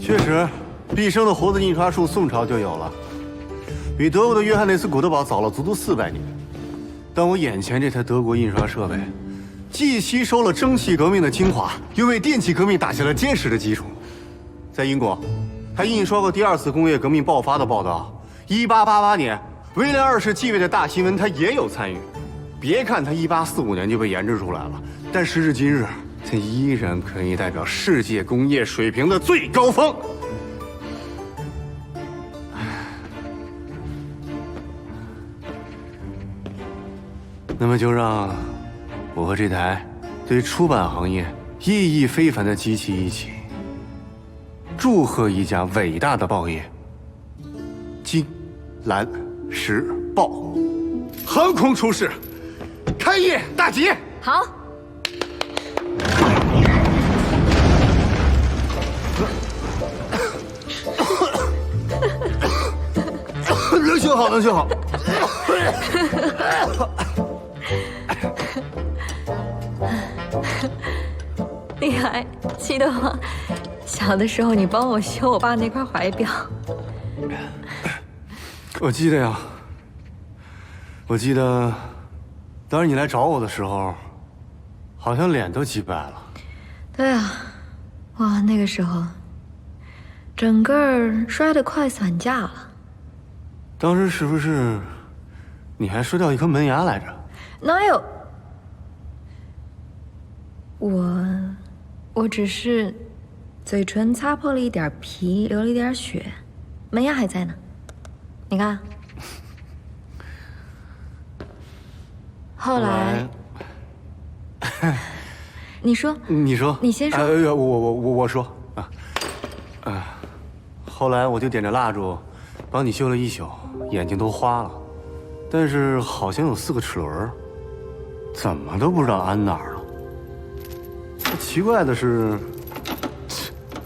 确实，毕生的活字印刷术宋朝就有了，比德国的约翰内斯·古德堡早了足足400年。但我眼前这台德国印刷设备，既吸收了蒸汽革命的精华，又为电气革命打下了坚实的基础。在英国，还印刷过第2次工业革命爆发的报道。1888年，威廉2世继位的大新闻，他也有参与。别看他1845年就被研制出来了，但时至今日，它依然可以代表世界工业水平的最高峰。那么就让我和这台对出版行业意义非凡的机器一起，祝贺一家伟大的报业——金兰时报，横空出世，开业大吉！好。能修好，能修好。你还记得吗？小的时候你帮我修我爸那块怀表。我记得呀，我记得，当时你来找我的时候，好像脸都急白了。对啊，哇，那个时候，整个摔得快散架了。当时是不是你还摔掉一颗门牙来着？哪有？我只是嘴唇擦破了一点皮，流了一点血，门牙还在呢。你看，后来，你说，你说，你先说。我说后来我就点着蜡烛，帮你修了一宿，眼睛都花了，但是好像有4个齿轮，怎么都不知道安哪儿了。奇怪的是，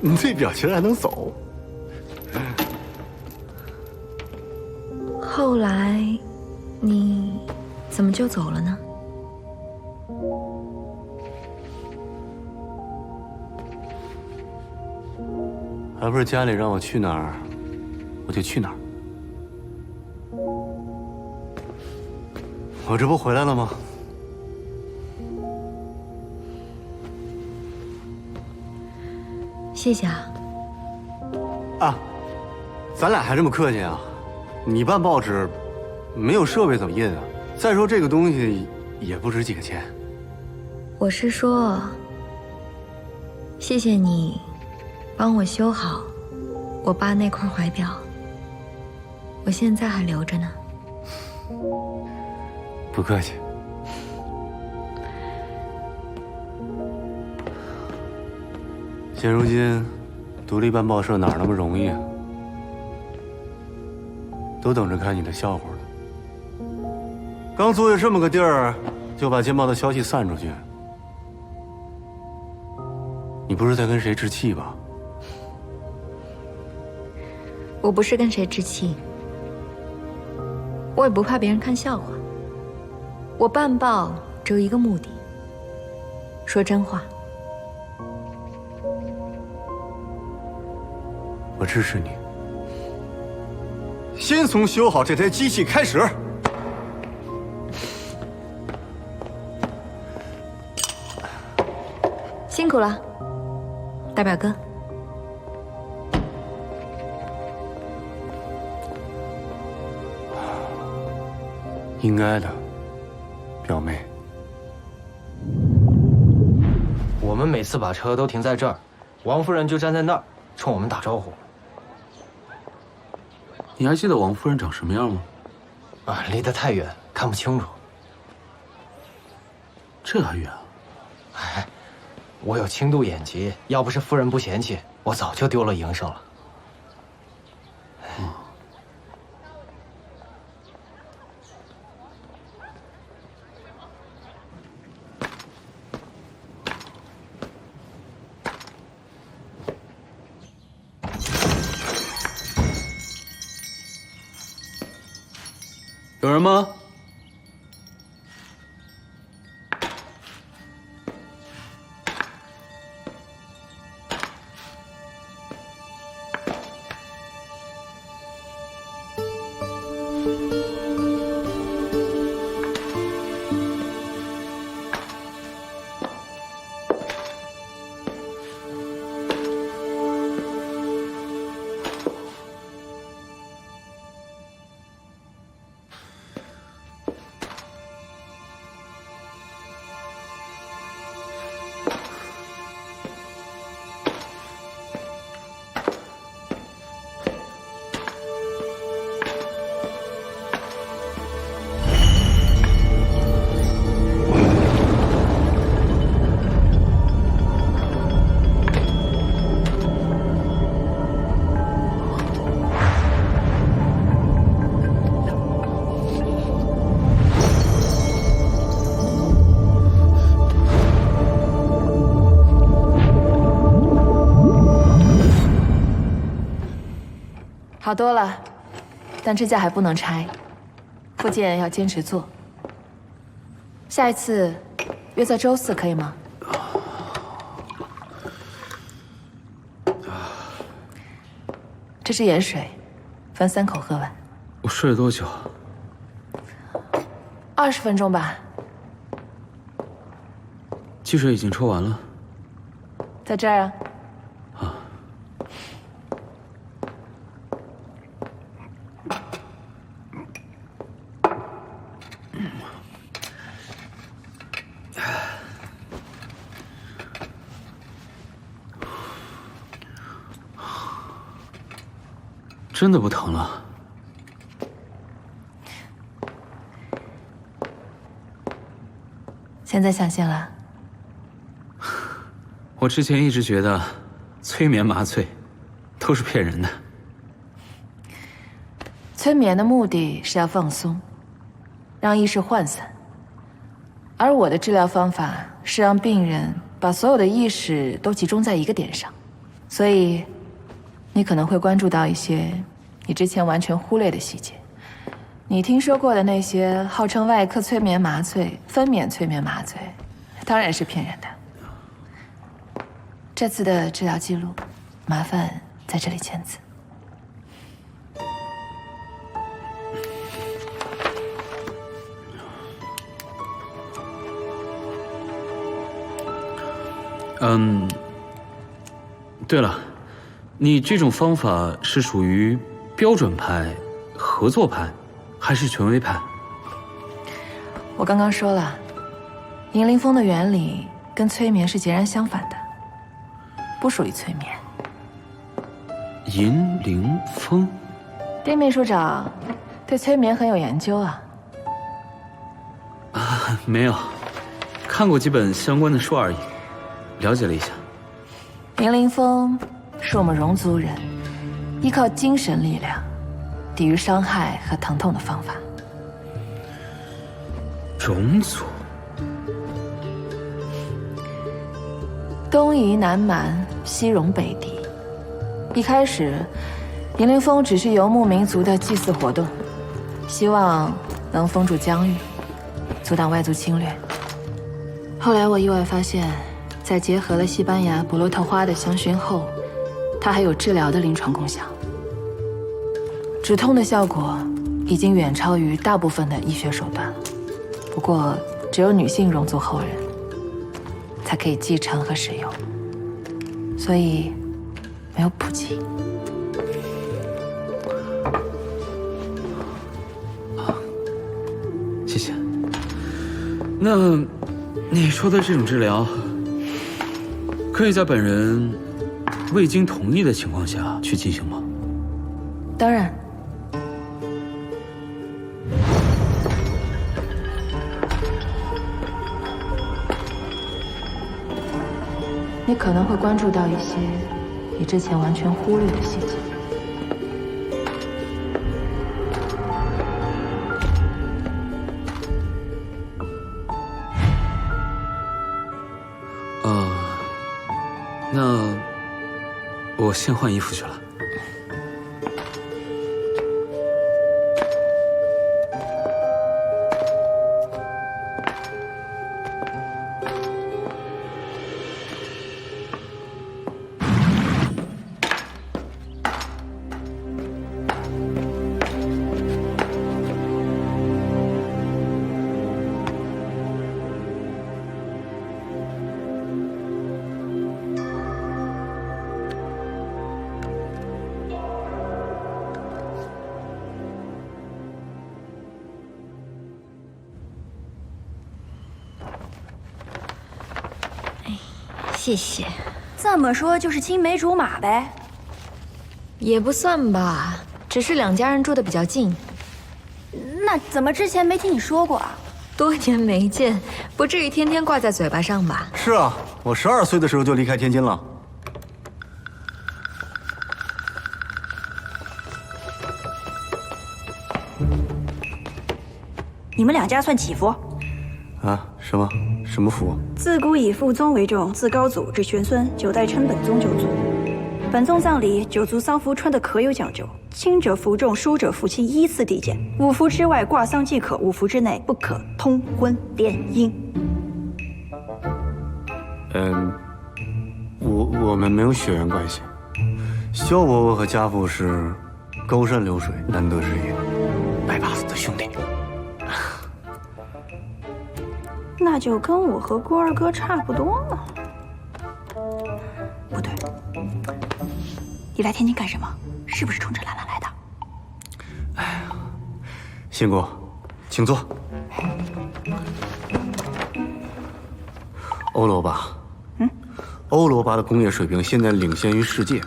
你这表情还能走。后来，你怎么就走了呢？还不是家里让我去哪儿，我就去哪儿。我这不回来了吗？谢谢啊。啊，咱俩还这么客气啊？你办报纸，没有设备怎么印啊？再说这个东西也不值几个钱。我是说，谢谢你帮我修好我爸那块怀表，我现在还留着呢。不客气。现如今，独立办报社哪那么容易啊？都等着看你的笑话呢。刚租下这么个地儿，就把劲爆的消息散出去，你不是在跟谁置气吧？我不是跟谁置气，我也不怕别人看笑话。我办报只有一个目的，说真话。我支持你。先从修好这台机器开始。辛苦了，大表哥。应该的，表妹。我们每次把车都停在这儿，王夫人就站在那儿，冲我们打招呼。你还记得王夫人长什么样吗？啊，离得太远，看不清楚。这还远啊？哎，我有轻度眼疾，要不是夫人不嫌弃，我早就丢了营生了。有人吗？好多了，但支架还不能拆，复健要坚持做。下一次约在周4可以吗？这是盐水，分3口喝完。我睡了多久？20分钟吧。积水已经抽完了。在这儿啊。啊。真的不疼了？现在相信了？我之前一直觉得，催眠麻醉都是骗人的。催眠的目的是要放松，让意识涣散，而我的治疗方法是让病人把所有的意识都集中在一个点上，所以你可能会关注到一些你之前完全忽略的细节。你听说过的那些号称外科催眠麻醉、分娩催眠麻醉，当然是骗人的。这次的治疗记录，麻烦在这里签字。对了，你这种方法是属于标准派、合作派，还是权威派？我刚刚说了，银灵风的原理跟催眠是截然相反的，不属于催眠。银灵风？丁秘书长对催眠很有研究啊。没有，看过几本相关的书而已，了解了一下。银灵风是我们戎族人依靠精神力量抵御伤害和疼痛的方法。种族？东夷、南蛮、西戎、北狄，一开始，银灵风只是游牧民族的祭祀活动，希望能封住疆域，阻挡外族侵略。后来我意外发现，在结合了西班牙博洛特花的香薰后，它还有治疗的临床功效，止痛的效果已经远超于大部分的医学手段了。不过，只有女性戎族后人才可以继承和使用，所以没有普及。谢谢。那你说的这种治疗，可以在本人未经同意的情况下去进行吗？当然。你可能会关注到一些你之前完全忽略的细节。那我先换衣服去了。谢谢。这么说就是青梅竹马呗？也不算吧，只是两家人住的比较近。那怎么之前没听你说过啊？多年没见，不至于天天挂在嘴巴上吧？是啊，我12岁的时候就离开天津了。你们两家算几夫？啊？什么福？自古以父宗为重，自高祖至玄孙，9代称本宗九族。本宗葬礼九族丧服穿的可有讲究，轻者服重，疏者服轻，依次递减。5服之外挂丧即可，5服之内不可通婚联姻。我们没有血缘关系。萧伯伯和家父是高山流水，难得知音，拜把子的兄弟。那就跟我和郭二哥差不多嘛。不对，你来天津干什么？是不是冲着兰兰来的？仙姑，请坐。欧罗巴，欧罗巴的工业水平现在领先于世界，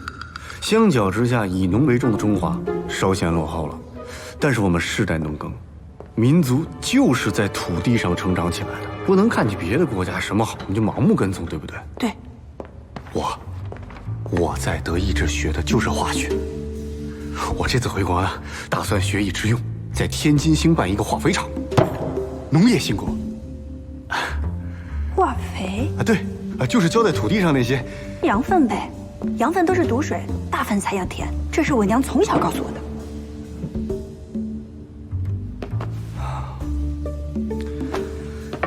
相较之下，以农为重的中华稍显落后了。但是我们世代农耕，民族就是在土地上成长起来的，不能看起别的国家什么好，你就盲目跟从，对不对？对。我在德意志学的就是化学。我这次回国呢，打算学以致用，在天津兴办一个化肥厂，农业兴国。化肥啊，对，就是浇在土地上那些羊粪呗，羊粪都是毒水，大粪才养田，这是我娘从小告诉我的。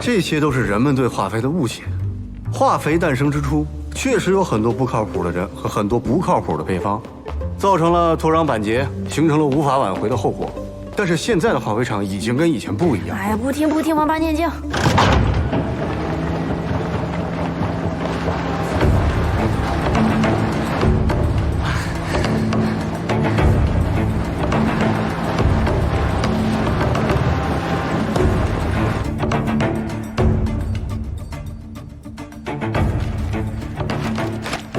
这些都是人们对化肥的误解。化肥诞生之初，确实有很多不靠谱的人和很多不靠谱的配方，造成了土壤板结，形成了无法挽回的后果。但是现在的化肥厂已经跟以前不一样。哎呀，不听，王八念经。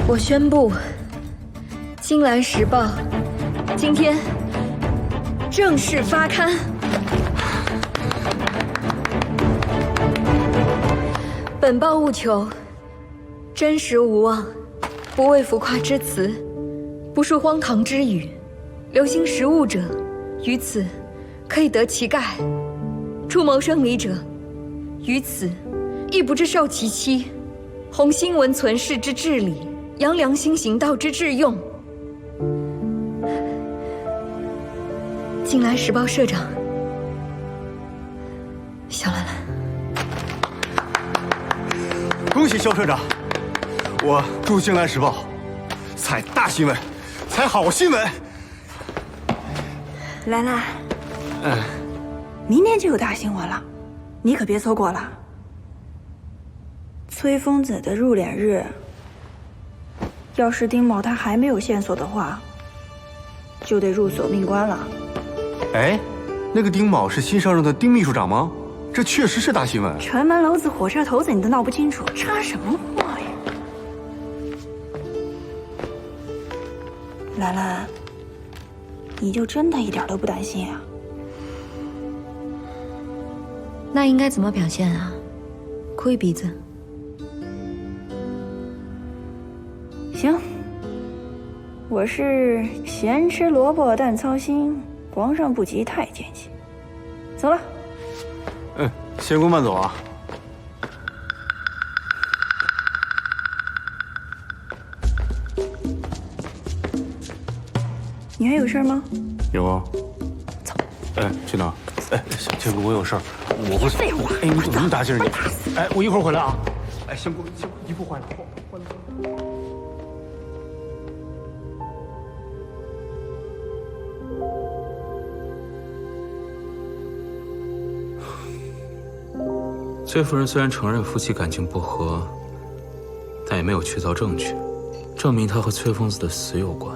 我宣布，《金兰时报》今天正式发刊。本报务求真实无妄，不为浮夸之词，不述荒唐之语。留心实务者，于此可以得其概；出谋生理者，于此亦不知受其欺。弘新闻存世之至理，扬良心行道之致用。金兰时报社长小兰兰，恭喜肖社长！我祝金兰时报采大新闻，采好新闻。兰兰，明天就有大新闻了，你可别错过了。崔疯子的入殓日，要是丁某他还没有线索的话，就得入索命关了。哎，那个丁某是新上任的丁秘书长吗？这确实是大新闻。城门楼子火车头子你都闹不清楚，插什么话呀？兰兰，你就真的一点都不担心啊？那应该怎么表现啊？哭一鼻子。行，我是闲吃萝卜淡操心，皇上不急太监急。走了。仙姑慢走啊。你还有事吗？有啊。走。去哪？仙姑，我有事儿，我不废话。哎，你怎么那么大劲儿？你，我一会儿回来啊。仙姑，一步换两步。崔夫人虽然承认夫妻感情不和，但也没有确凿证据，证明她和崔疯子的死有关。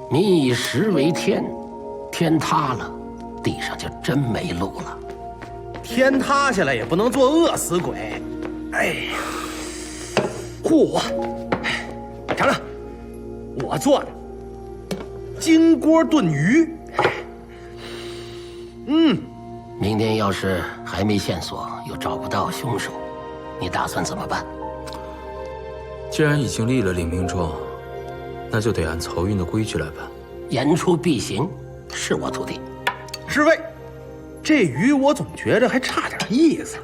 民以食为天，天塌了，地上就真没路了。天塌下来也不能做饿死鬼。哎，嚯！尝尝，我做的金锅炖鱼。明天要是还没线索，又找不到凶手，你打算怎么办？既然已经立了领命状，那就得按漕运的规矩来办。言出必行，是我徒弟。侍卫，这鱼我总觉着还差点意思。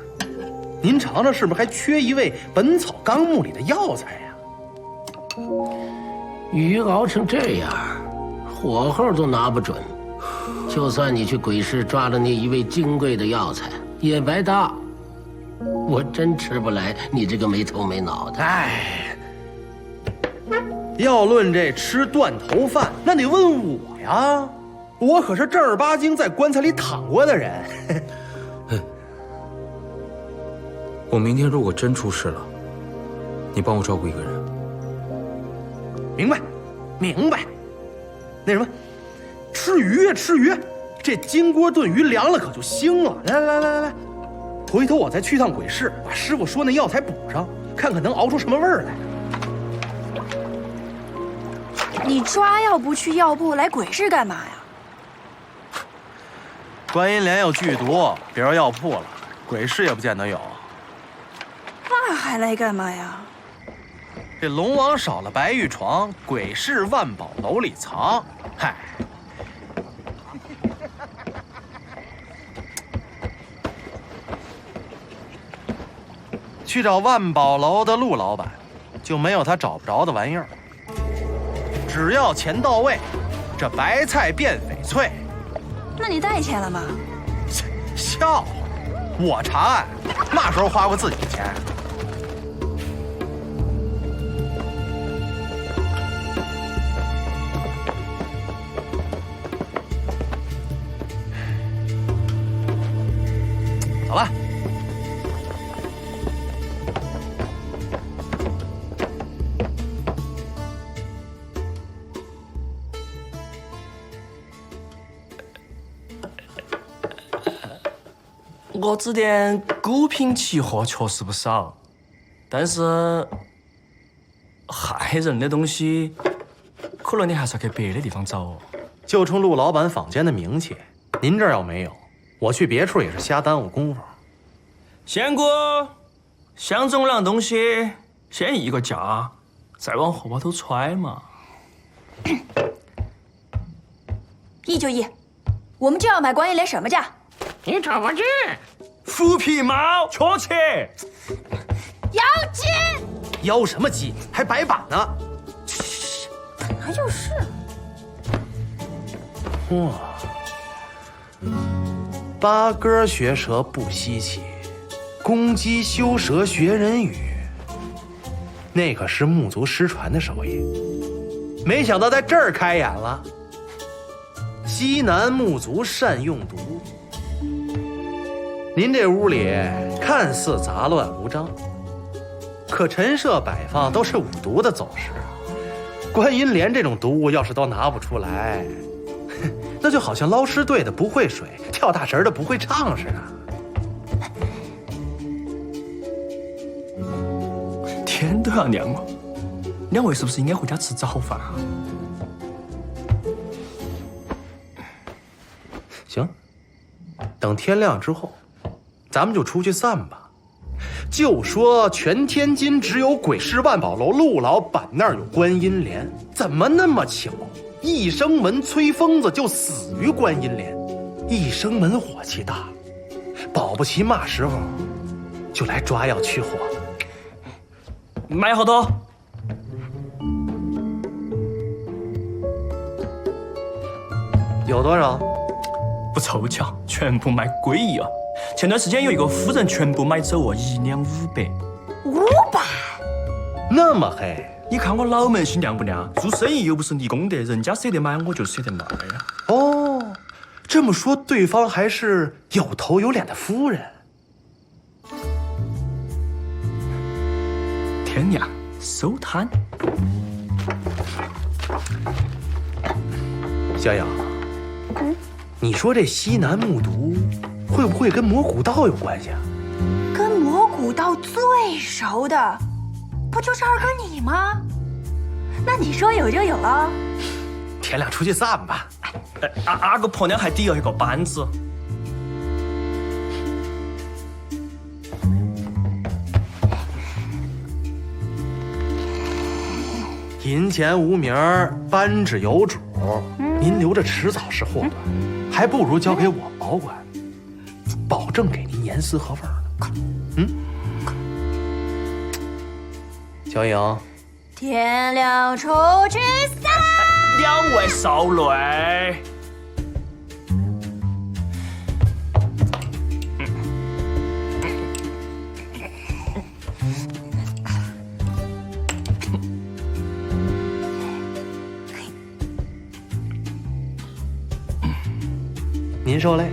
您尝尝，是不是还缺一味《本草纲目》里的药材呀？鱼熬成这样，火候都拿不准。就算你去鬼市抓了那一味金贵的药材，也白搭。我真吃不来你这个没头没脑的。哎，要论这吃断头饭，那得问我呀，我可是正儿八经在棺材里躺过的人。我明天如果真出事了，你帮我照顾一个人。明白，明白。那什么，吃鱼呀，吃鱼，这金锅炖鱼凉了可就腥了。来，回头我再去趟鬼市，把师傅说那药材补上，看看能熬出什么味儿来。你抓药不去药铺，来鬼市干嘛呀？观音莲有剧毒，别说药铺了，鬼市也不见得有。那还来干嘛呀？这龙王少了白玉床，鬼市万宝楼里藏。嗨，去找万宝楼的陆老板，就没有他找不着的玩意儿。只要钱到位，这白菜变翡翠。那你带钱了吗？笑话，我查案，嘛时候花过自己的钱？走了。我这点古品奇货确实不少，但是害人的东西，可能你还是要去别的地方找哦。就冲陆老板坊间的名气，您这儿要没有，我去别处也是瞎耽误功夫。仙姑，像这种烂东西，先议个价，再往荷包头揣嘛。议就议，我们就要买观音莲，什么价？你找我去。虎皮猫，确切。要鸡！要什么鸡？还白板呢！本来就是。哇，八哥学舌不稀奇，公鸡修舌学人语，那可是木族失传的手艺。没想到在这儿开眼了。西南木族善用毒。您这屋里看似杂乱无章，可陈设摆放都是五毒的走势。观音莲这种毒物要是都拿不出来，那就好像捞尸队的不会水，跳大神的不会唱似的。天都要亮了，两位是不是应该回家吃早饭啊？行，等天亮之后，咱们就出去散吧。就说全天津只有鬼市万宝楼陆老板那儿有观音莲，怎么那么巧？一生门崔疯子就死于观音莲。一生门火气大，保不齐嘛时候就来抓药去火了。买好多？有多少？不凑巧，全部卖贵一了。前段时间有一个夫人全部买走哦，1两500。500？那么黑？你看我脑门心亮不亮？做生意又不是立功德，人家舍得买我就舍得卖呀。哦，这么说对方还是有头有脸的夫人。天亮收摊。小雅，你说这西南木毒会不会跟魔古道有关系啊？跟魔古道最熟的，不就是二哥你吗？那你说有就有了。天亮出去散吧。阿哥婆娘还抵了一个班子。银钱无名，扳指有主，您留着迟早是祸端，还不如交给我保管，保证给您严丝合缝的。小颖，天了出去散。两位少尉。您受累。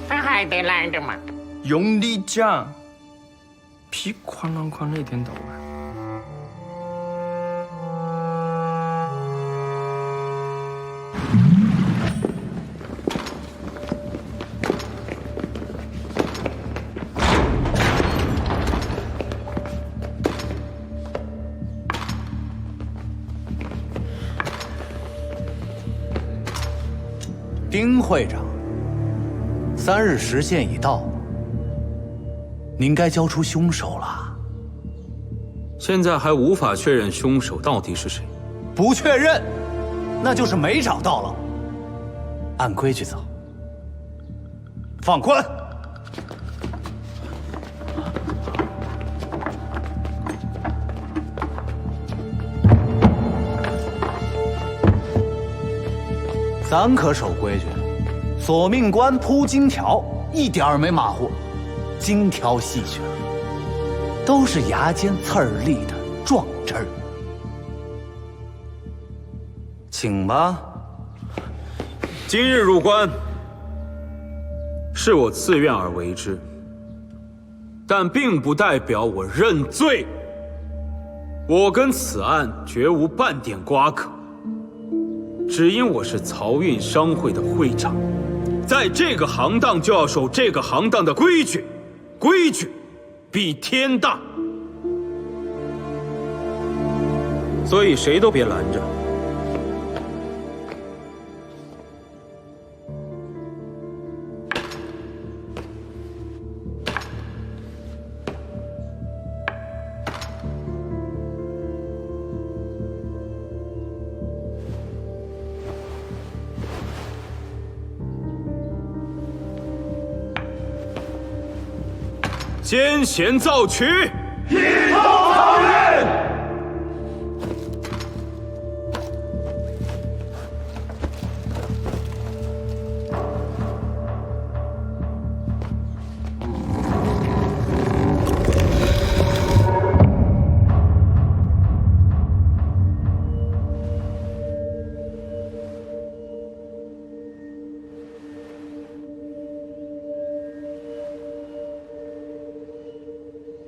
他还得来着吗？用力讲，屁哐啷哐的一天到晚。丁会长，3日时限已到，您该交出凶手了。现在还无法确认凶手到底是谁。不确认，那就是没找到了。按规矩走。放宽。咱可守规矩，索命关铺金条，一点儿没马虎，精挑细选，都是牙尖刺儿利的壮汁儿。请吧。今日入关，是我自愿而为之，但并不代表我认罪。我跟此案绝无半点瓜葛。只因我是漕运商会的会长，在这个行当就要守这个行当的规矩，规矩比天大。所以谁都别拦着。奸贤造曲，一同漕运。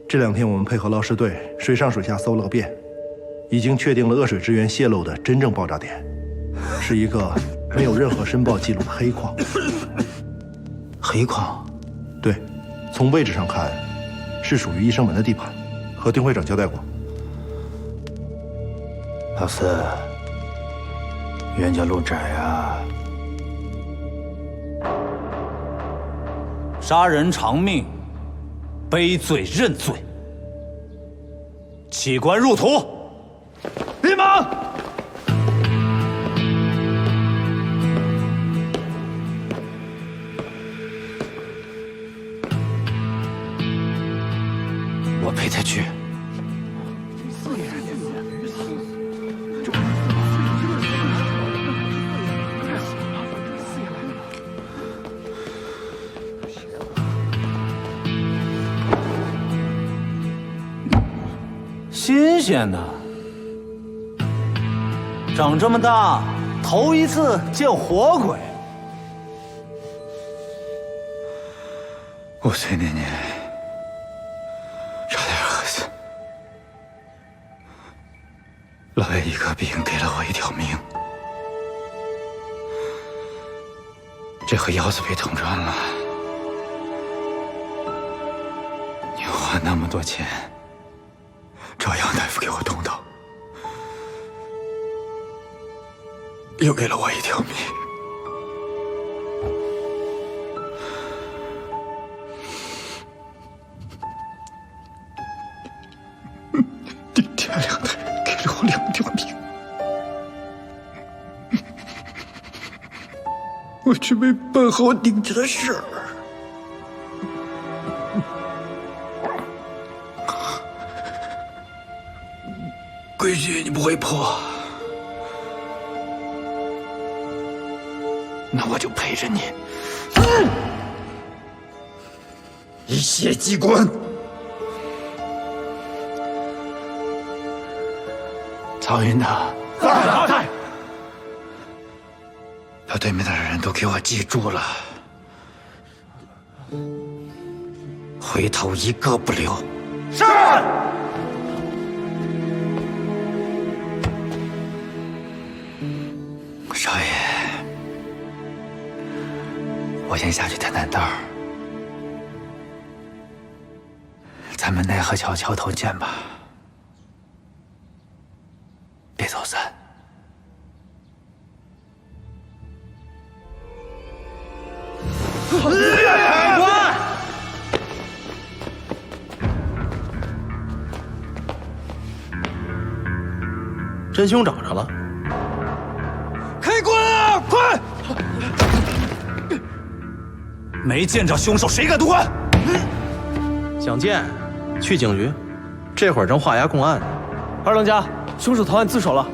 这2天我们配合捞尸队，水上水下搜了个遍，已经确定了恶水之源泄漏的真正爆炸点，是一个没有任何申报记录的黑矿。黑矿？对，从位置上看，是属于医生门的地盘，和丁会长交代过。老四，冤家路窄啊！杀人偿命，背罪认罪。弃官入土，立马！我陪他去。新鲜的，长这么大头一次见活鬼。5岁那年，差点饿死，老爷一个病给了我一条命，这回腰子被捅穿了，你花那么多钱找杨大夫给我动刀，又给了我一条命。我却被半豪顶着的事儿。规矩你不会破，那我就陪着你一泄机关。曹云呐，在。把对面的人都给我记住了，回头一个不留。是。少爷，我先下去探探道儿，咱们奈何桥桥头见吧，别走散。真凶找着了，开棺啊！快！没见着凶手，谁敢动棺？想见，去警局，这会儿正画押公案呢。二当家，凶手投案自首了。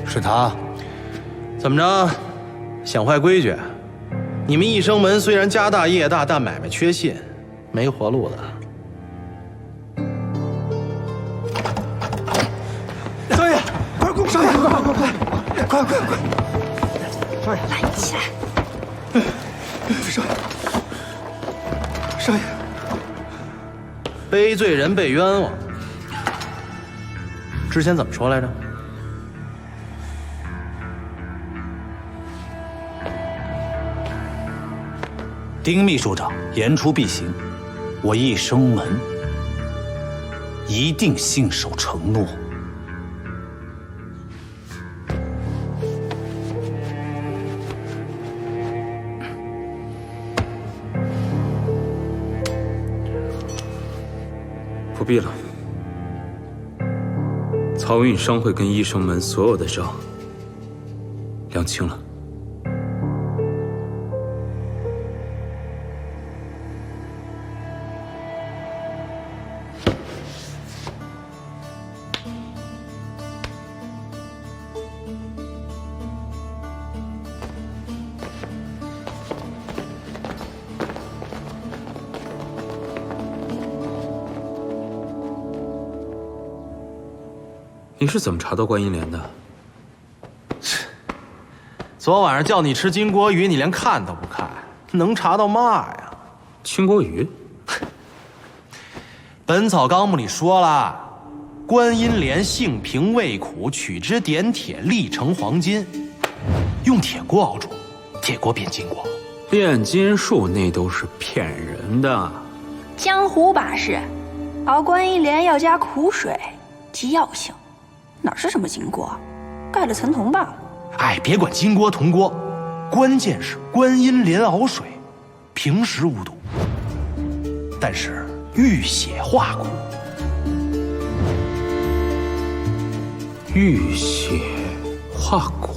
是他。怎么着？想坏规矩？你们一生门虽然家大业大，但买卖缺信，没活路了。少爷，快过！少爷，快！少爷，来，起来！少爷，背罪人被冤枉，之前怎么说来着？丁秘书长言出必行，我一生门一定信守承诺。不必了，漕运商会跟医生门所有的账两清了。你是怎么查到观音莲的？昨晚上叫你吃金锅鱼，你连看都不看，能查到嘛呀？金锅鱼？ 《本草纲目》里说了，观音莲性平味苦，取之点铁，力成黄金。用铁锅熬煮，铁锅变金锅。炼金术那都是骗人的。江湖把式，熬观音莲要加苦水，及药性。 哪是什么金锅，盖了层铜罢了。哎，别管金锅铜锅，关键是观音莲熬水，平时无毒，但是遇血化骨。遇血化骨。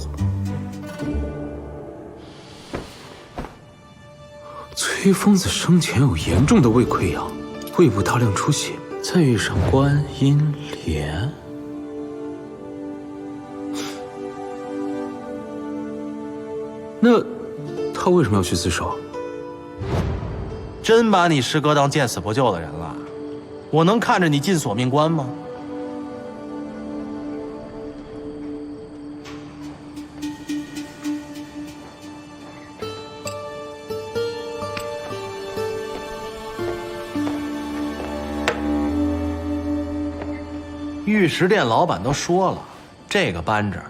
崔疯子生前有严重的胃溃疡，胃部大量出血，再遇上观音莲。 那他为什么要去自首？真把你师哥当见死不救的人了？我能看着你进索命关吗？玉石店老板都说了，这个扳指。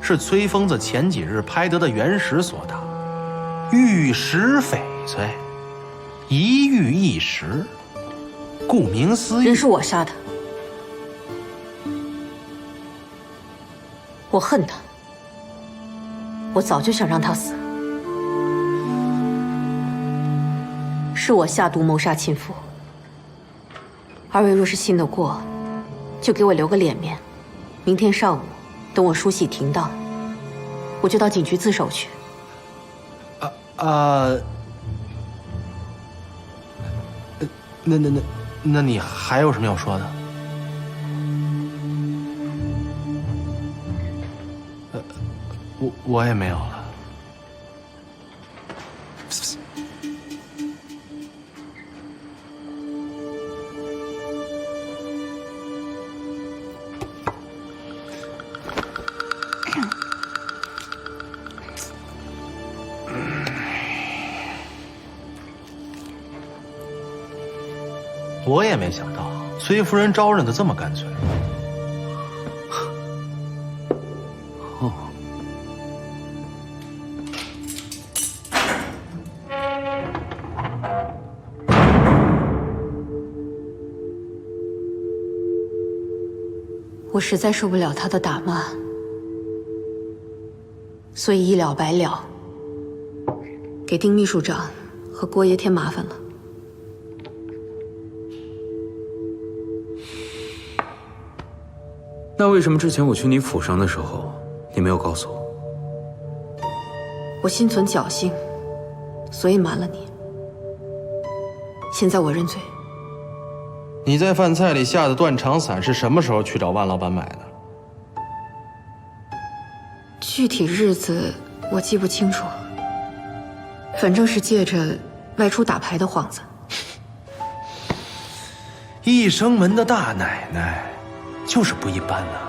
是崔疯子前几日拍得的原石所打，玉石翡翠，一玉一石，顾名思义，人是我杀的，我恨他，我早就想让他死，是我下毒谋杀亲父。二位若是信得过，就给我留个脸面，明天上午等我梳洗停当，我就到警局自首去。那你还有什么要说的？我也没有了。我也没想到崔夫人招认的这么干脆。哦，我实在受不了他的打骂，所以一了百了，给丁秘书长和郭爷添麻烦了。那为什么之前我去你府上的时候，你没有告诉我？我心存侥幸，所以瞒了你。现在我认罪。你在饭菜里下的断肠散是什么时候去找万老板买的？具体日子我记不清楚，反正是借着外出打牌的幌子。一生门的大奶奶就是不一般呐，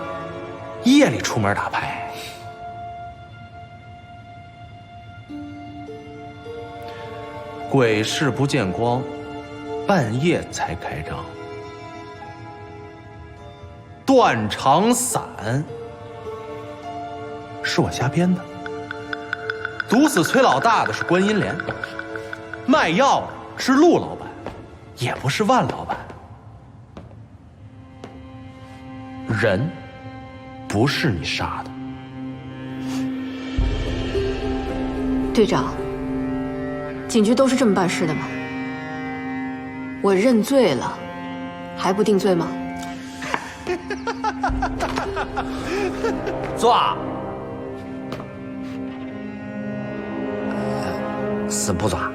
夜里出门打牌。鬼市不见光，半夜才开张。断肠散是我瞎编的，毒死崔老大的是观音莲，卖药的是陆老板，也不是万老板。人不是你杀的。队长，警局都是这么办事的吗？我认罪了，还不定罪吗？抓？是不抓？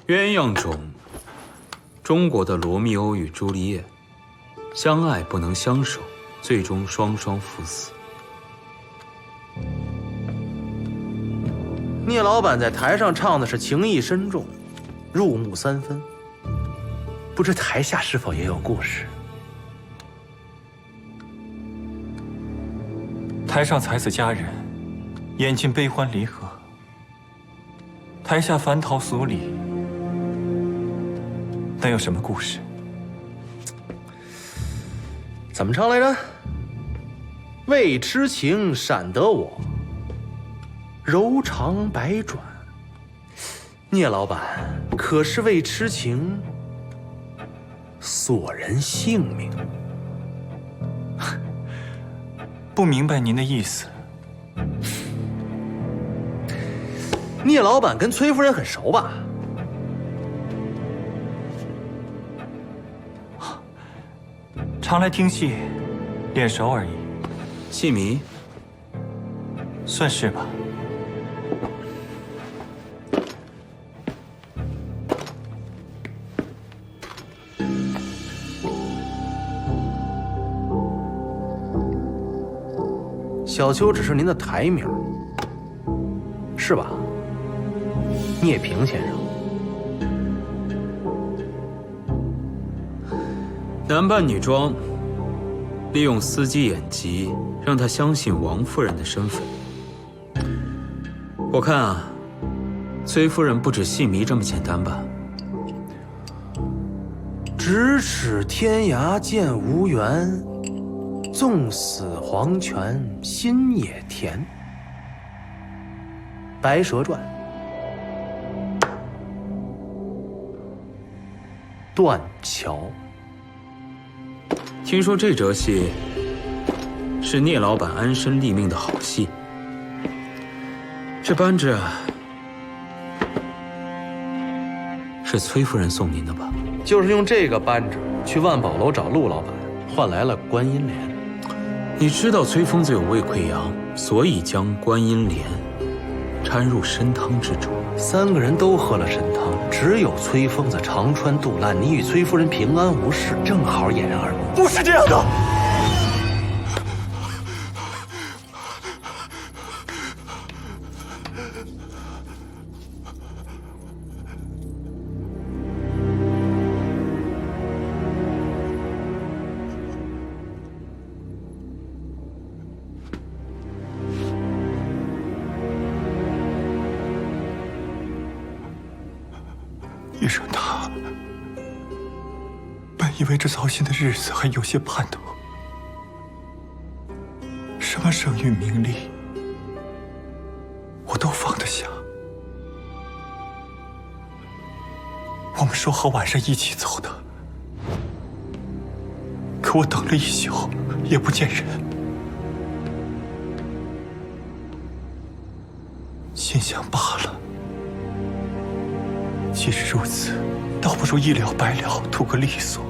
鸳鸯中，中国的罗密欧与朱丽叶，相爱不能相守，最终双双赴死。聂老板在台上唱的是情意深重，入木三分，不知台下是否也有故事？台上才子佳人，演尽悲欢离合；台下凡桃俗礼，能有什么故事？怎么唱来着？为痴情闪得我，柔肠百转。聂老板可是为痴情索人性命？不明白您的意思。聂老板跟崔夫人很熟吧？常来听戏，脸熟而已。戏迷，算是吧。小秋只是您的台名，是吧？聂平先生。男扮女装，利用司机演技，让他相信王夫人的身份。我看啊，崔夫人不止戏迷这么简单吧？咫尺天涯见无缘，纵死黄泉心也甜。白蛇传，断桥。听说这折戏是聂老板安身立命的好戏，这扳指是崔夫人送您的吧？就是用这个扳指去万宝楼找陆老板，换来了观音莲。你知道崔疯子有胃溃疡，所以将观音莲掺入参汤之中。3个人都喝了参汤，只有崔疯子肠穿肚烂，你与崔夫人平安无事，正好掩人耳目。不是这样的。医生他本以为这操心的日子还有些盼头，什么声誉名利我都放得下。我们说好晚上一起走的，可我等了一宿也不见人，心想罢了，既是如此，倒不如一了百了，图个利索。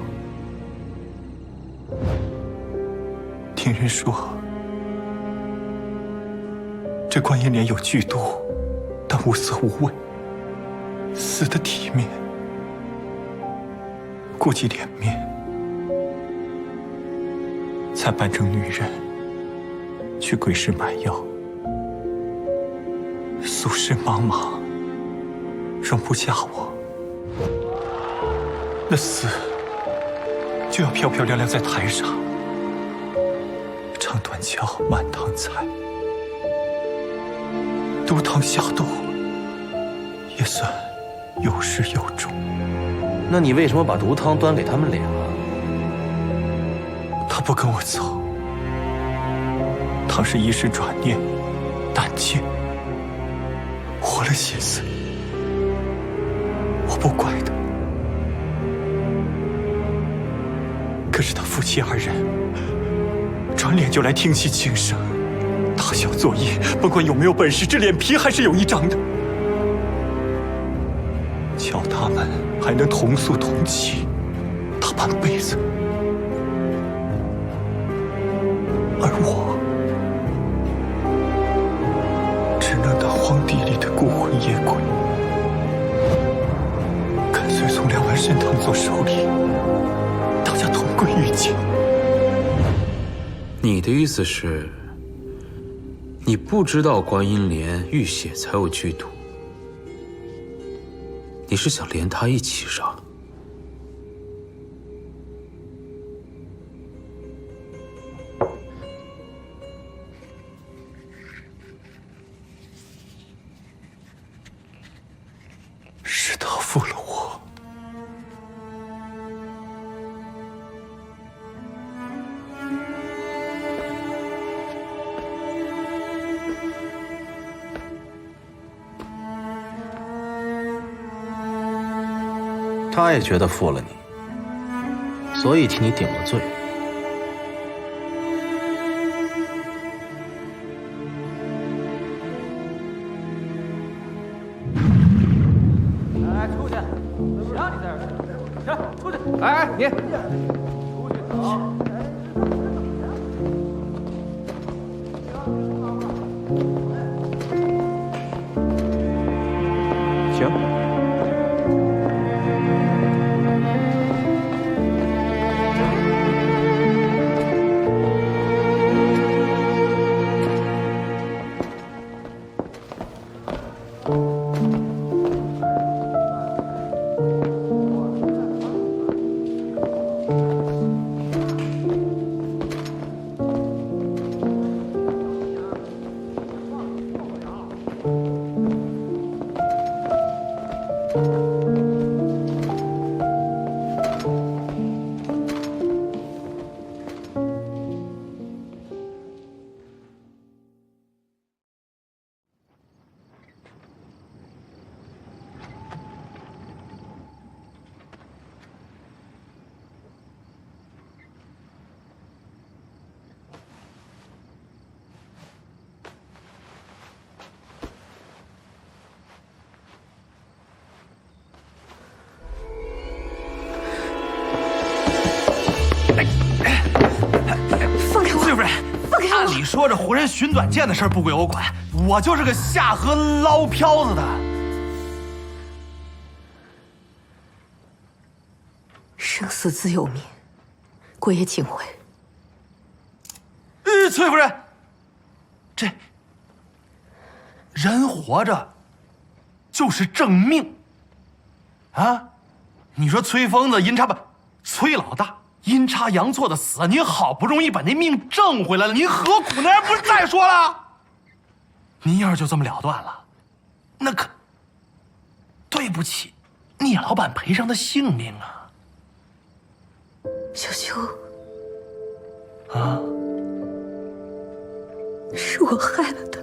听人说，这观音莲有剧毒，但无色无味，死得体面，顾及脸面，才扮成女人去鬼市买药。俗世茫茫，容不下我，那死就要漂漂亮亮在台上，唱断桥满堂彩，毒汤下肚，也算有始有终。那你为什么把毒汤端给他们俩？他不跟我走，倘是一时转念，胆怯，活了心思，我不怪他。可是他夫妻二人转脸就来听戏轻声，大小作揖，甭管有没有本事，这脸皮还是有一张的。瞧他们还能同宿同寝，大半辈子，而我只能当荒地里的孤魂野鬼，干脆从2万参汤做首礼，大家同归于尽。你的意思是，你不知道观音莲遇血才有剧毒，你是想连他一起杀？是他负了我。他也觉得负了你，所以替你顶了罪。来，出去！谁让你在这儿待着？出去！哎，你出去走！行。放开我！翠夫人，放开我！按理说这胡人寻短见的事儿不归我管，我就是个下河捞漂子的。生死自有命，贵爷请回。翠夫人，这人活着就是正命啊！你说崔疯子阴差吧，崔老大阴差阳错的死，您好不容易把那命挣回来了，您何苦呢？不是再说了，您要是就这么了断了，那可对不起聂老板赔上的性命啊！小秋，啊，是我害了他，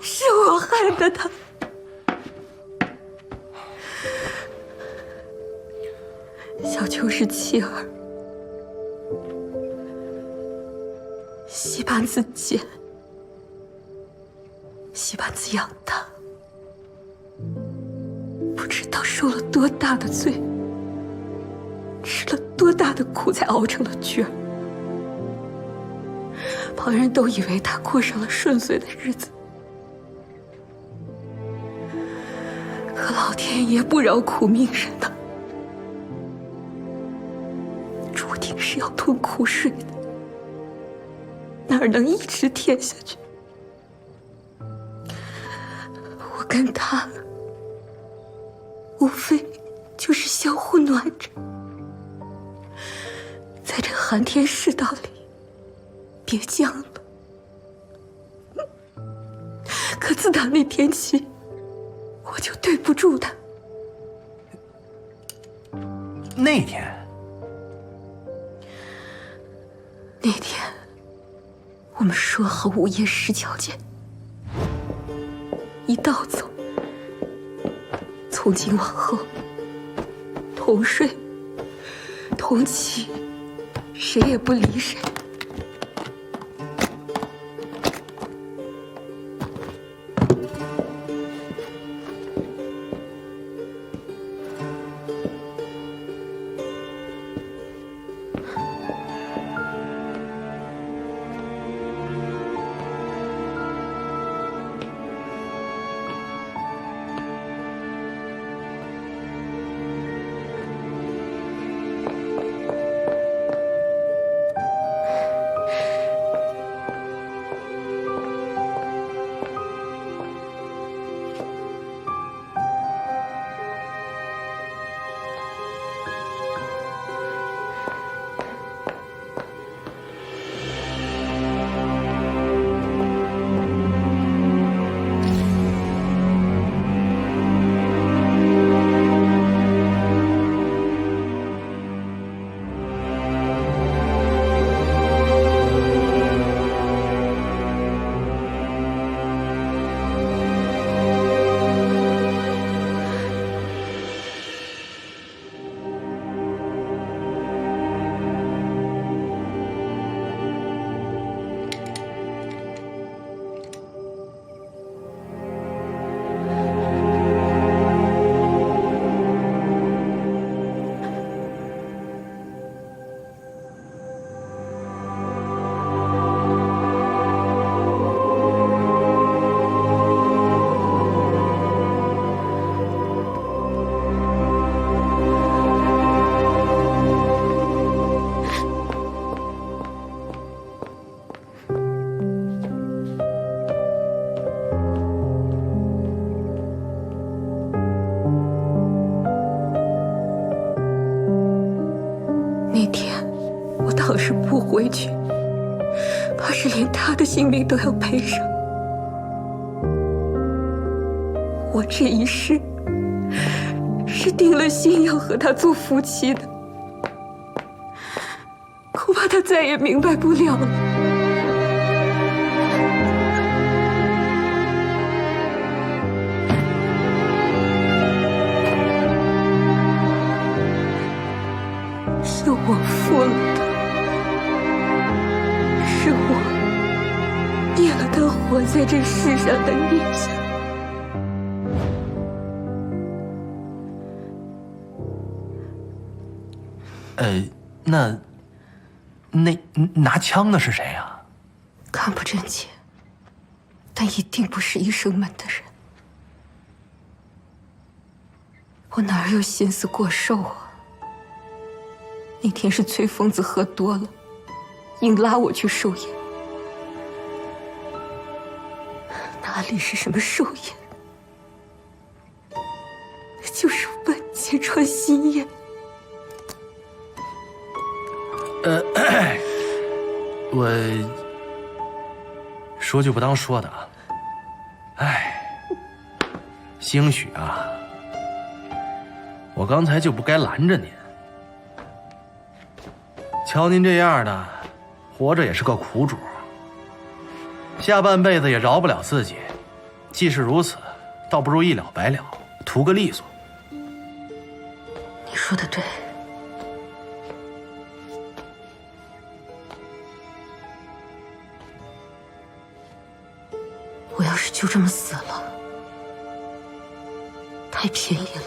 是我害的他。小秋是妻儿，戏班子贱，戏班子养大，不知道受了多大的罪，吃了多大的苦才熬成了角儿。旁人都以为他过上了顺遂的日子，可老天爷不饶苦命人呐，注定是要吞苦水的，哪能一直甜下去？我跟他无非就是相互暖着，在这寒天世道里别犟了。可自打那天起，我就对不住他。那天，我们说好午夜石桥见，一道走，从今往后同睡同起，谁也不离谁。回去，怕是连他的性命都要赔上。我这一世是定了心要和他做夫妻的，恐怕他再也明白不了了。是我负了他，是我灭了他活在这世上的念想。那拿枪的是谁呀？看不真切，但一定不是医生们的人。我哪有心思过寿啊？那天是崔疯子喝多了，硬拉我去寿宴，哪里是什么寿宴，就是万劫穿心宴。我说句不当说的啊，兴许啊，我刚才就不该拦着您。瞧您这样的，活着也是个苦主，下半辈子也饶不了自己。既是如此，倒不如一了百了，图个利索。你说的对。我要是就这么死了，太便宜了。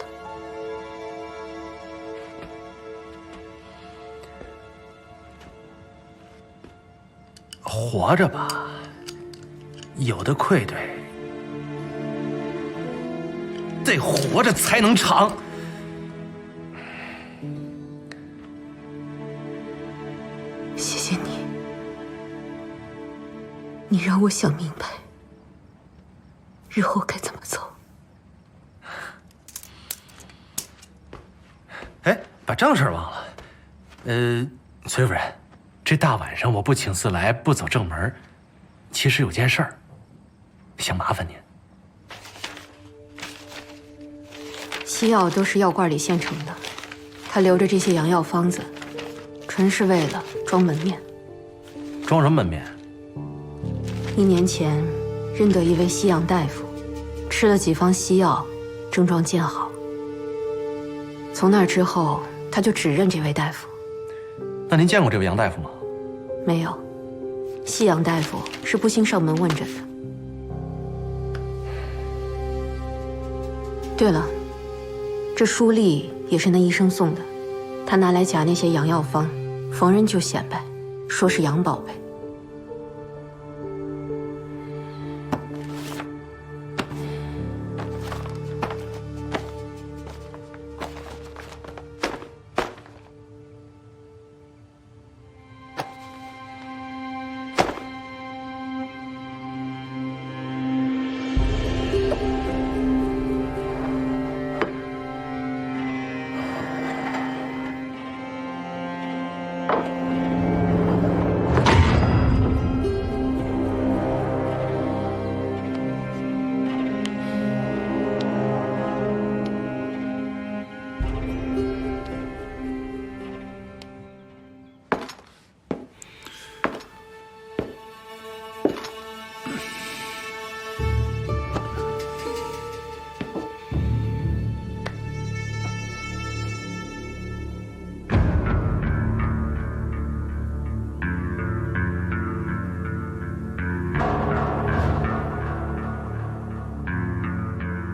活着吧，有的愧对，得活着才能长。谢谢你，你让我想明白日后该怎么走。把正事忘了。崔夫人，这大晚上我不请自来，不走正门，其实有件事儿，想麻烦您。西药都是药罐里现成的，他留着这些洋药方子，纯是为了装门面。装什么门面1年前，认得一位西洋大夫，吃了几方西药，症状渐好。从那之后，他就只认这位大夫。那您见过这位杨大夫吗？没有，西洋大夫是不兴上门问诊的。对了，这书粒也是那医生送的，他拿来夹那些洋药方，逢人就显摆，说是洋宝贝。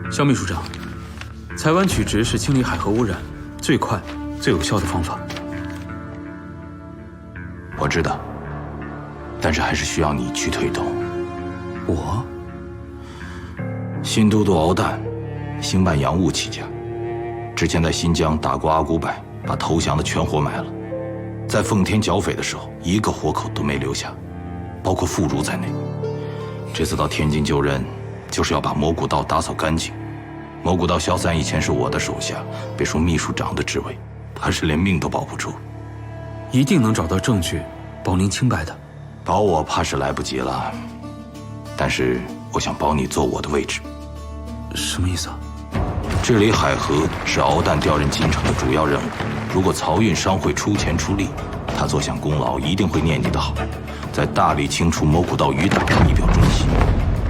肖秘书长，采湾取直是清理海河污染最快、最有效的方法。我知道，但是还是需要你去推动。我？新都督敖旦兴办洋务起家，之前在新疆打过阿古柏，把投降的全活埋了。在奉天剿匪的时候，一个活口都没留下，包括妇孺在内。这次到天津就任，就是要把蘑菇道打扫干净。蘑菇道萧三以前是我的手下，别说秘书长的职位，他是连命都保不住。一定能找到证据，保您清白的。保我怕是来不及了，但是我想保你坐我的位置。什么意思啊？治理海河是敖蛋调任京城的主要任务，如果漕运商会出钱出力，他坐享功劳一定会念你的好，在大力清除蘑菇岛余党以表忠心，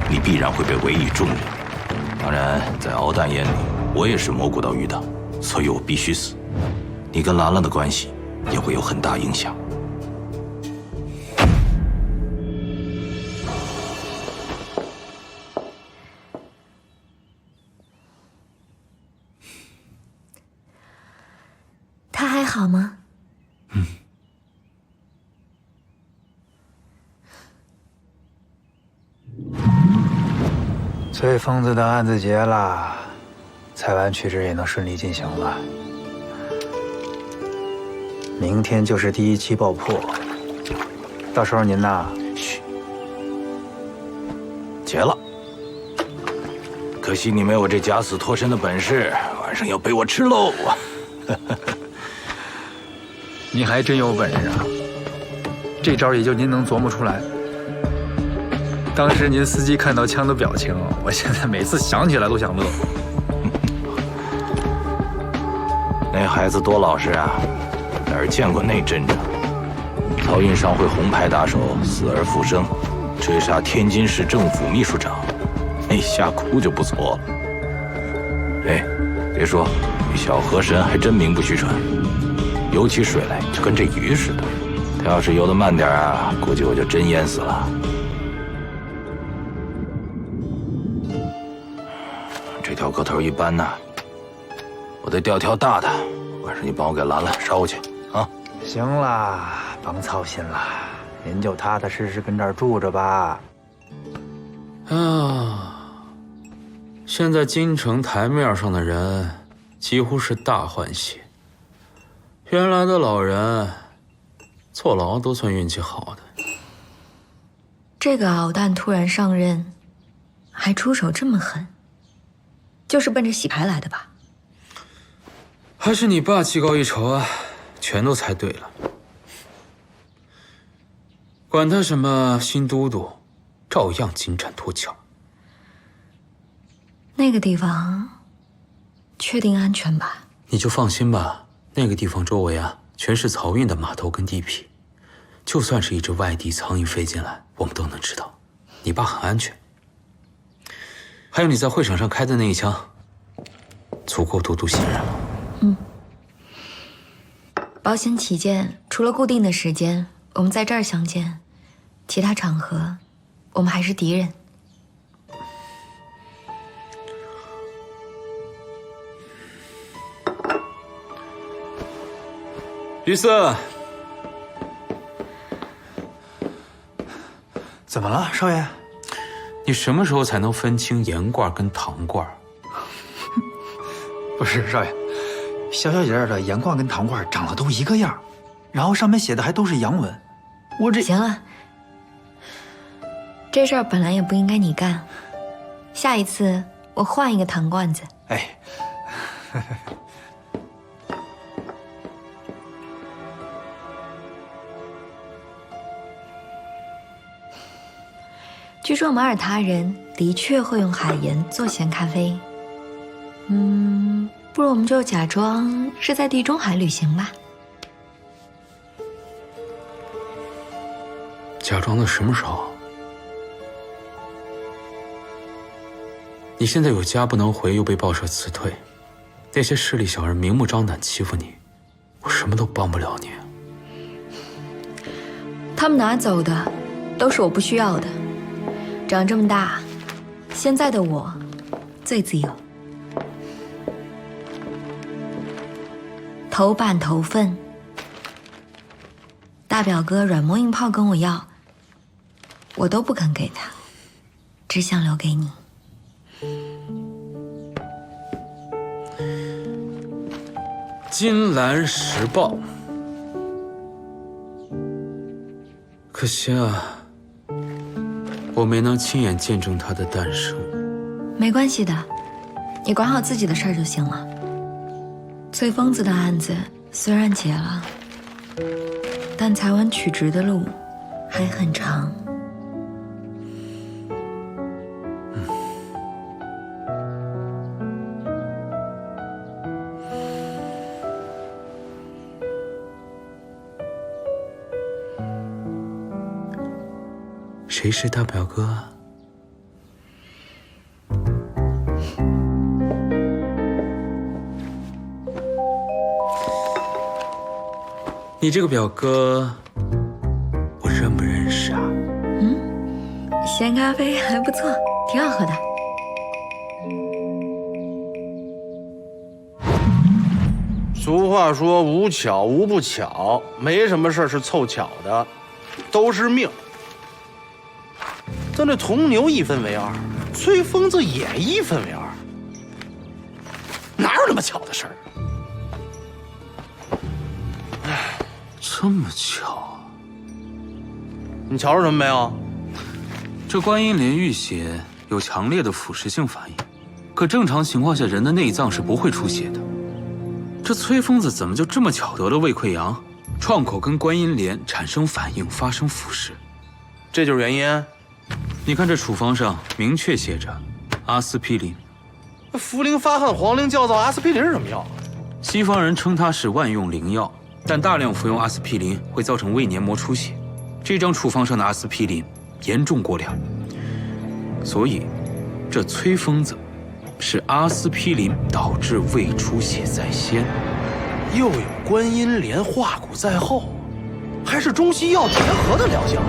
你必然会被委以重任。当然，在敖蛋眼里，我也是蘑菇岛余党，所以我必须死。你跟兰兰的关系也会有很大影响。他还好吗？崔疯子的案子结了，裁完取质也能顺利进行了。明天就是第1期爆破，到时候您呐，嘘，结了。可惜你没有这假死脱身的本事，晚上要被我吃喽啊！你还真有本事啊！这招也就您能琢磨出来。当时您司机看到枪的表情，我现在每次想起来都想乐。那孩子多老实啊，哪儿见过那阵仗？漕运商会红牌打手死而复生，追杀天津市政府秘书长，那吓哭就不错了。哎，别说，这小河神还真名不虚传，游起水来就跟这鱼似的。他要是游得慢点啊，估计我就真淹死了。这条个头一般呐，我得钓条大的。晚上你帮我给兰兰捎去啊！行了，甭操心了，您就踏踏实实跟这儿住着吧。现在京城台面上的人几乎是大换血，原来的老人坐牢都算运气好的。这个敖蛋突然上任，还出手这么狠，就是奔着洗牌来的吧？还是你爸技高一筹啊，全都猜对了。管他什么新都督，照样金蝉脱壳。那个地方确定安全吧？你就放心吧，那个地方周围啊，全是漕运的码头跟地皮，就算是一只外地苍蝇飞进来，我们都能知道。你爸很安全。还有你在会场上开的那一枪，足够都督信任了。保险起见，除了固定的时间我们在这儿相见，其他场合我们还是敌人。于四，怎么了，少爷？你什么时候才能分清盐罐跟糖罐？不是少爷，小小一点的盐罐跟糖罐长得都一个样，然后上面写的还都是洋文。我这行了，这事儿本来也不应该你干，下一次我换一个糖罐子。哎。据说马耳他人的确会用海盐做咸咖啡。不如我们就假装是在地中海旅行吧。假装到什么时候？你现在有家不能回，又被报社辞退，那些势利小人明目张胆欺负你，我什么都帮不了你。他们拿走的都是我不需要的。长这么大，现在的我最自由。头版头份，大表哥软磨硬泡跟我要，我都不肯给他，只想留给你。金兰时报，可惜啊，我没能亲眼见证它的诞生。没关系的，你管好自己的事儿就行了。崔疯子的案子虽然结了，但才完曲直的路还很长。谁是大表哥啊？你这个表哥，我认不认识啊？鲜咖啡还不错，挺好喝的。俗话说无巧无不巧，没什么事是凑巧的，都是命。但这铜牛一分为二，崔疯子也一分为二，哪有那么巧的事儿？这么巧？你瞧着什么没有？这观音莲浴血有强烈的腐蚀性反应，可正常情况下人的内脏是不会出血的。这崔疯子怎么就这么巧得了胃溃疡，创口跟观音莲产生反应，发生腐蚀？这就是原因。你看这处方上明确写着阿司匹林。茯苓、发汗、黄连、酵皂，阿司匹林是什么药？西方人称它是万用灵药，但大量服用阿司匹林会造成胃黏膜出血。这张处方上的阿司匹林严重过量，所以这崔疯子是阿司匹林导致胃出血在先，又有观音莲化骨在后，还是中西药结合的疗效。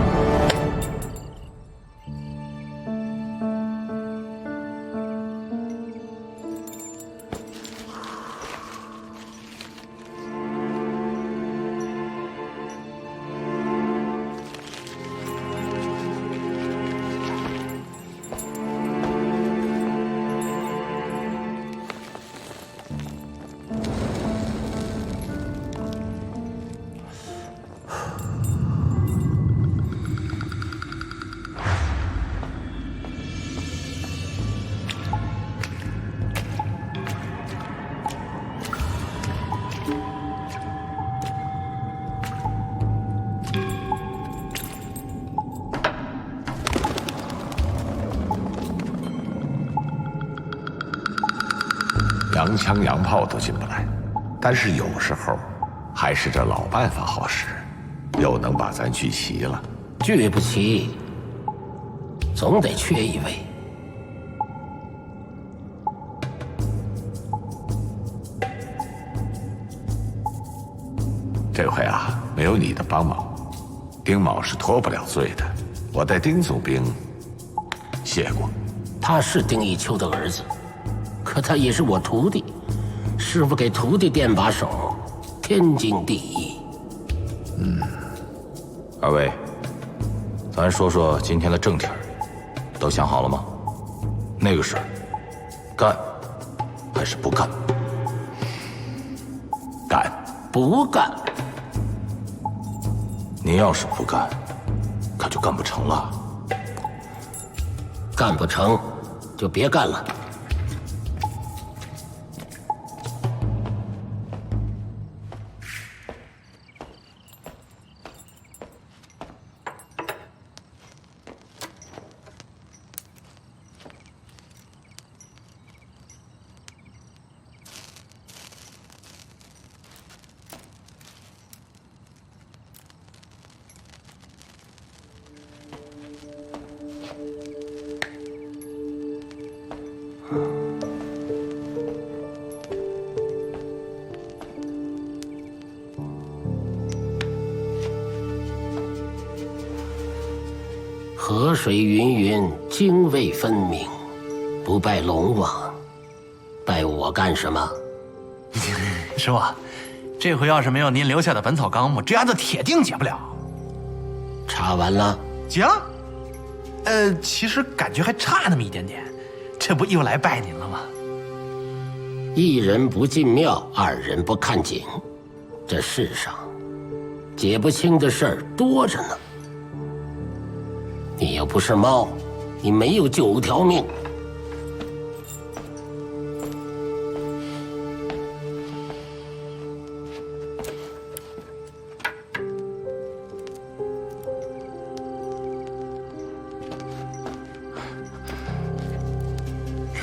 洋枪洋炮都进不来，但是有时候还是这老办法好使，又能把咱聚齐了。聚不齐，总得缺一位。这回啊，没有你的帮忙，丁某是脱不了罪的。我带丁总兵谢过。他是丁一秋的儿子，可他也是我徒弟。师傅给徒弟垫把手，天经地义。二位，咱说说今天的正题儿，都想好了吗？那个事儿，干还是不干？干，不干。您要是不干，可就干不成了。干不成，就别干了。河水云云，泾渭分明，不拜龙王，拜我干什么？师傅，这回要是没有您留下的《本草纲目》，这案子铁定解不了。查完了？解了。其实感觉还差那么一点点，这不又来拜您了吗？一人不进庙，二人不看景。这世上解不清的事儿多着呢。你又不是猫，你没有9条命。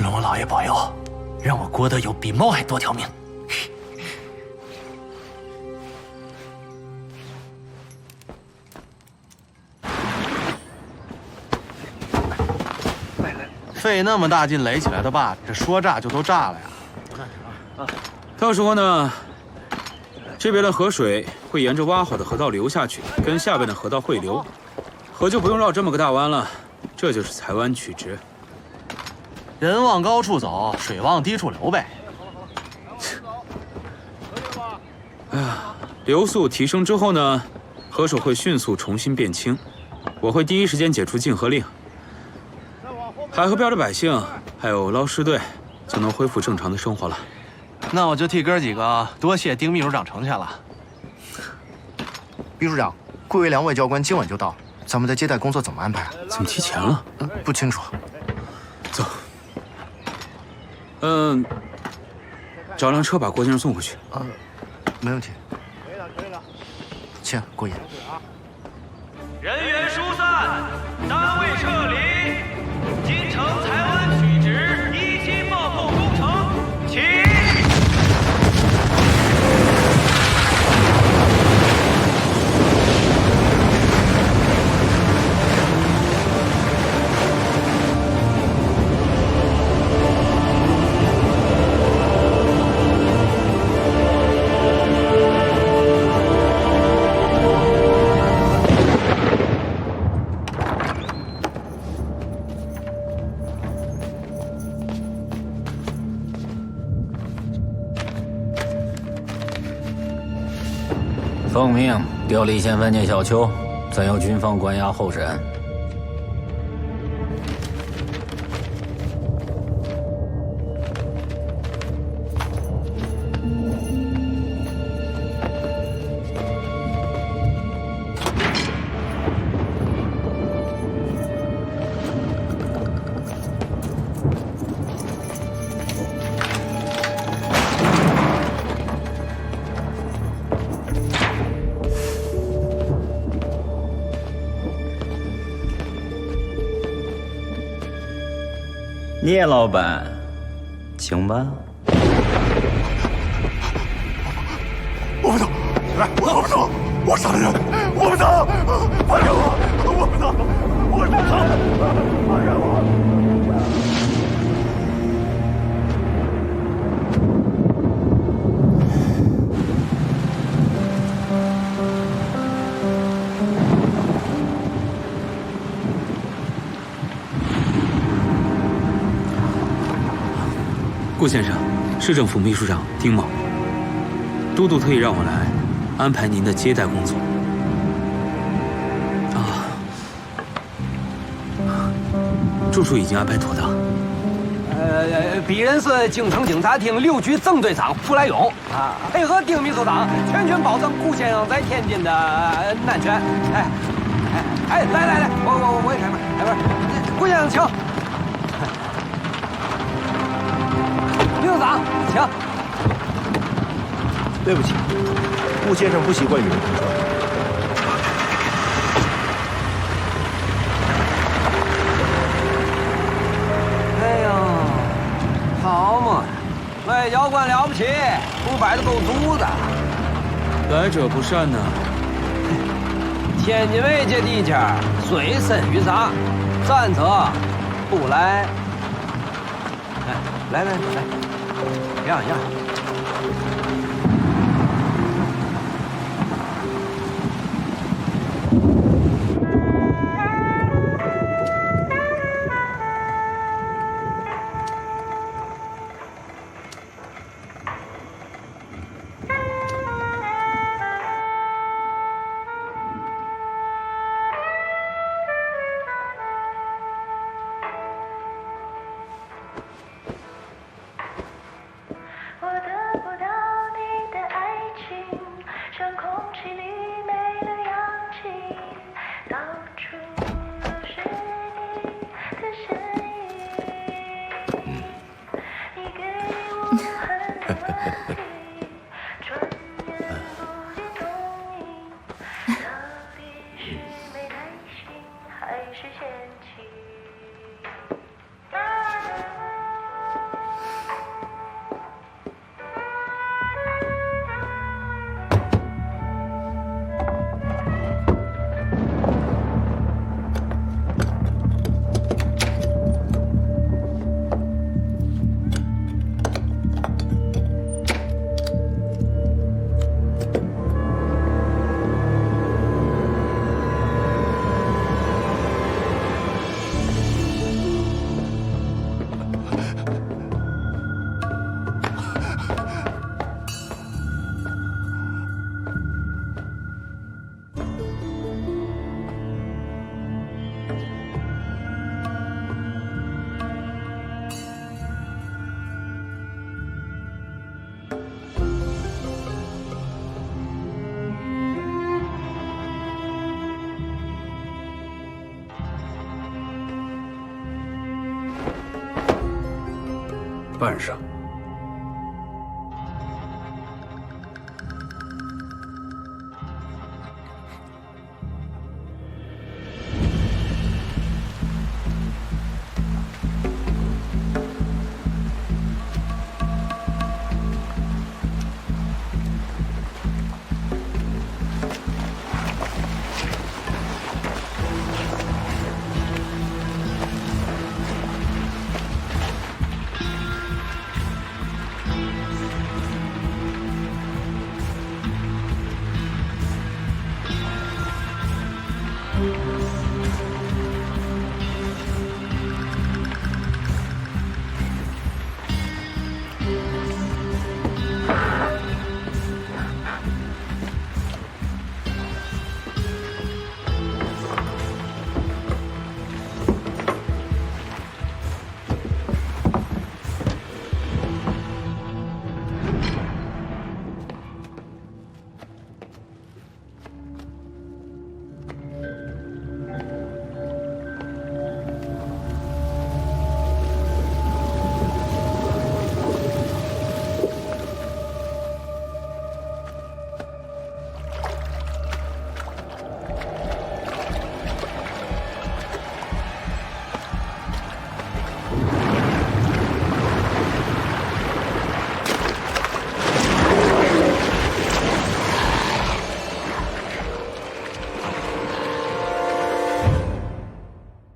龙老爷保佑，让我郭德友比猫还多条命。费那么大劲垒起来的坝，这说炸就都炸了呀！到时候呢，这边的河水会沿着挖好的河道流下去，跟下边的河道汇流，河就不用绕这么个大弯了。这就是裁弯曲直。人往高处走，水往低处流呗。哎呀，流速提升之后呢，河水会迅速重新变清，我会第一时间解除禁河令。海河边的百姓还有捞尸队就能恢复正常的生活了。那我就替哥几个多谢丁秘书长成全了。秘书长，顾维良外交官今晚就到，咱们的接待工作怎么安排啊？怎么提前了？不清楚。走。找辆车把郭先生送回去。没问题。请郭爷。人员疏散，单位撤离，京城裁湾取直一期幕后工程，起。奉命调离嫌犯见小邱，暂由军方关押候审。聂老板，请吧。我不走，我不走，我杀了人，我不走，放开我，我不走，我不走，放开我。顾先生，市政府秘书长丁某，都督特意让我来安排您的接待工作。住处已经安排妥当。鄙人是京城警察厅6局郑队长傅来勇啊，配合丁秘书长全权保证顾先生在天津的安全。来，我也开门，不是，顾先生请。秘书长，请。对不起，顾先生不习惯与人同车。哎呦，好嘛，外交官了不起，不摆的够足的。来者不善呢。天津卫这地界水深于上，战者不来。来，让。办上。